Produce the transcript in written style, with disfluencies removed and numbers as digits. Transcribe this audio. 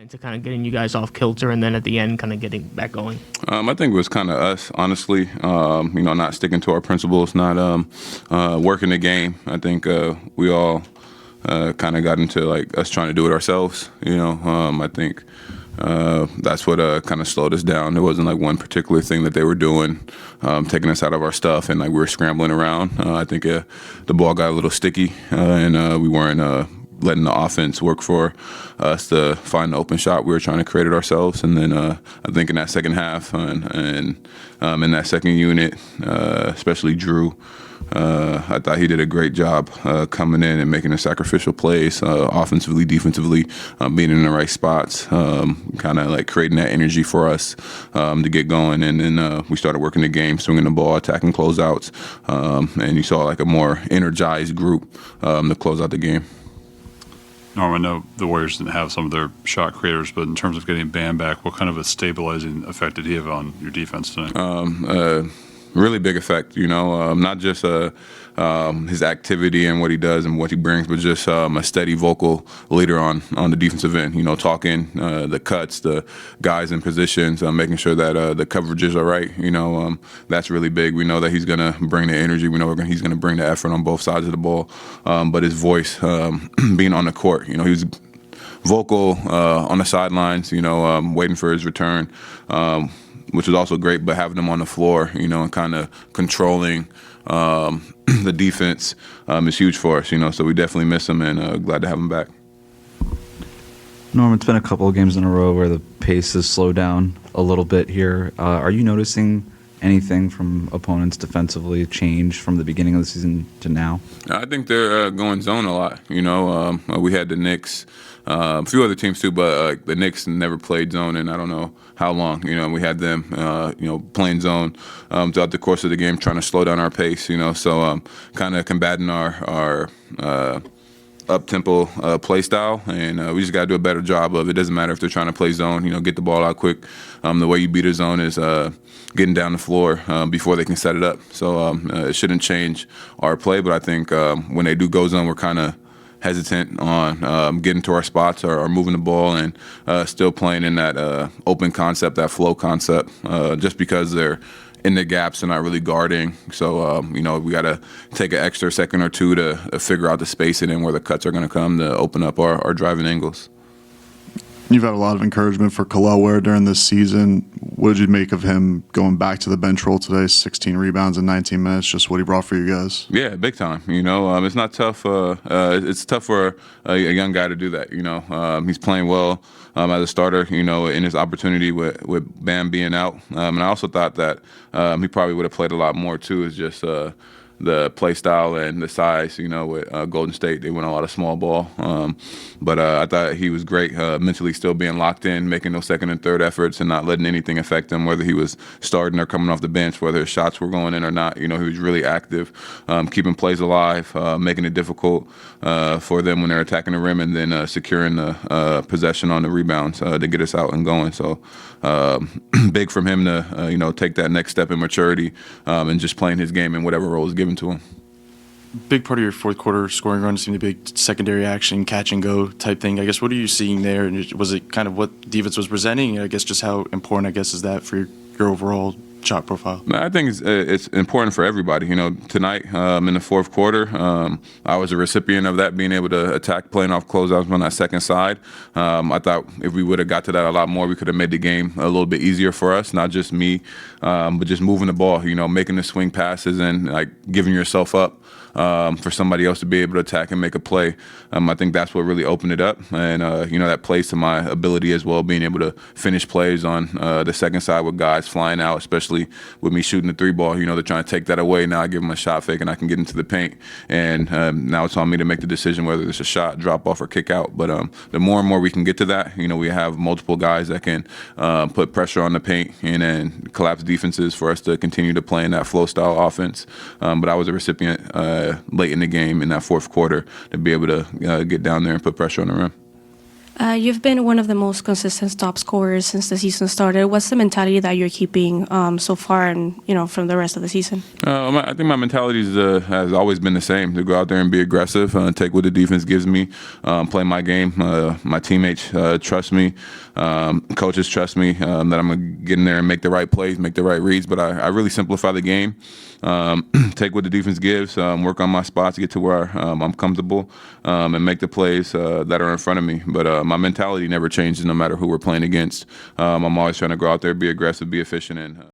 into kind of getting you guys off kilter and then at the end kind of getting back going? I think it was kind of us, honestly. Not sticking to our principles, not working the game. I think we all kind of got into like us trying to do it ourselves. I think that's what kind of slowed us down. There wasn't like one particular thing that they were doing, taking us out of our stuff, and like we were scrambling around. I think the ball got a little sticky, and we weren't letting the offense work for us to find the open shot. We were trying to create it ourselves, and then I think in that second half and in that second unit, especially Drew, I thought he did a great job coming in and making the sacrificial plays, offensively, defensively, being in the right spots, kind of like creating that energy for us to get going. And then we started working the game, swinging the ball, attacking closeouts, and you saw like a more energized group to close out the game. Norm, I know the Warriors didn't have some of their shot creators, but in terms of getting Bam back, what kind of a stabilizing effect did he have on your defense tonight? Really big effect, not just his activity and what he does and what he brings, but just a steady vocal leader on the defensive end, talking the cuts, the guys in positions, making sure that the coverages are right. That's really big. We know that he's going to bring the energy. We know he's going to bring the effort on both sides of the ball. But his voice, being on the court, he was vocal on the sidelines, waiting for his return, which was also great, but having him on the floor, and kind of controlling the defense is huge for us, so we definitely miss him and glad to have him back. Norm, it's been a couple of games in a row where the pace has slowed down a little bit here. Are you noticing anything from opponents defensively change from the beginning of the season to now? I think they're going zone a lot. We had the Knicks, a few other teams too, but the Knicks never played zone in I don't know how long. We had them, playing zone throughout the course of the game, trying to slow down our pace. So kind of combating our up-tempo play style, and we just got to do a better job of it. Doesn't matter if they're trying to play zone, get the ball out quick. The way you beat a zone is getting down the floor before they can set it up. So it shouldn't change our play, but I think when they do go zone, we're kind of hesitant on getting to our spots or moving the ball and still playing in that open concept, that flow concept, just because they're in the gaps and not really guarding. So, we got to take an extra second or two to figure out the spacing and where the cuts are going to come to open up our driving angles. You've had a lot of encouragement for Kel'el Ware during this season. What did you make of him going back to the bench role today? 16 rebounds in 19 minutes, just what he brought for you guys. Yeah, big time. It's not tough. It's tough for a young guy to do that. He's playing well as a starter, in his opportunity with Bam being out. And I also thought that he probably would have played a lot more too. It's just the play style and the size, with Golden State, they went a lot of small ball. But I thought he was great, mentally still being locked in, making those second and third efforts and not letting anything affect him, whether he was starting or coming off the bench, whether his shots were going in or not. He was really active, keeping plays alive, making it difficult for them when they're attacking the rim, and then securing the possession on the rebounds to get us out and going. So big from him to, take that next step in maturity and just playing his game in whatever role is given to him. Big part of your fourth quarter scoring run seemed to be secondary action, catch and go type thing. I guess, what are you seeing there? And was it kind of what defense was presenting? And I guess just how important, is that for your overall shot profile? I think it's important for everybody. Tonight in the fourth quarter, I was a recipient of that, being able to attack, playing off closeouts on that second side. I thought if we would have got to that a lot more, we could have made the game a little bit easier for us, not just me, but just moving the ball, making the swing passes and like giving yourself up for somebody else to be able to attack and make a play. I think that's what really opened it up. And, that plays to my ability as well, being able to finish plays on the second side with guys flying out, especially with me shooting the three ball. They're trying to take that away. Now I give them a shot fake and I can get into the paint. And now it's on me to make the decision whether it's a shot, drop off, or kick out. But the more and more we can get to that, we have multiple guys that can put pressure on the paint and then collapse defenses for us to continue to play in that flow style offense. But I was a recipient late in the game in that fourth quarter to be able to get down there and put pressure on the rim. You've been one of the most consistent top scorers since the season started. What's the mentality that you're keeping so far, and from the rest of the season? I think my mentality has always been the same: to go out there and be aggressive, take what the defense gives me, play my game. My teammates trust me, coaches trust me that I'm gonna get in there and make the right plays, make the right reads. But I really simplify the game. Take what the defense gives, work on my spots, get to where I'm comfortable, and make the plays that are in front of me. But my mentality never changes no matter who we're playing against. I'm always trying to go out there, be aggressive, be efficient, and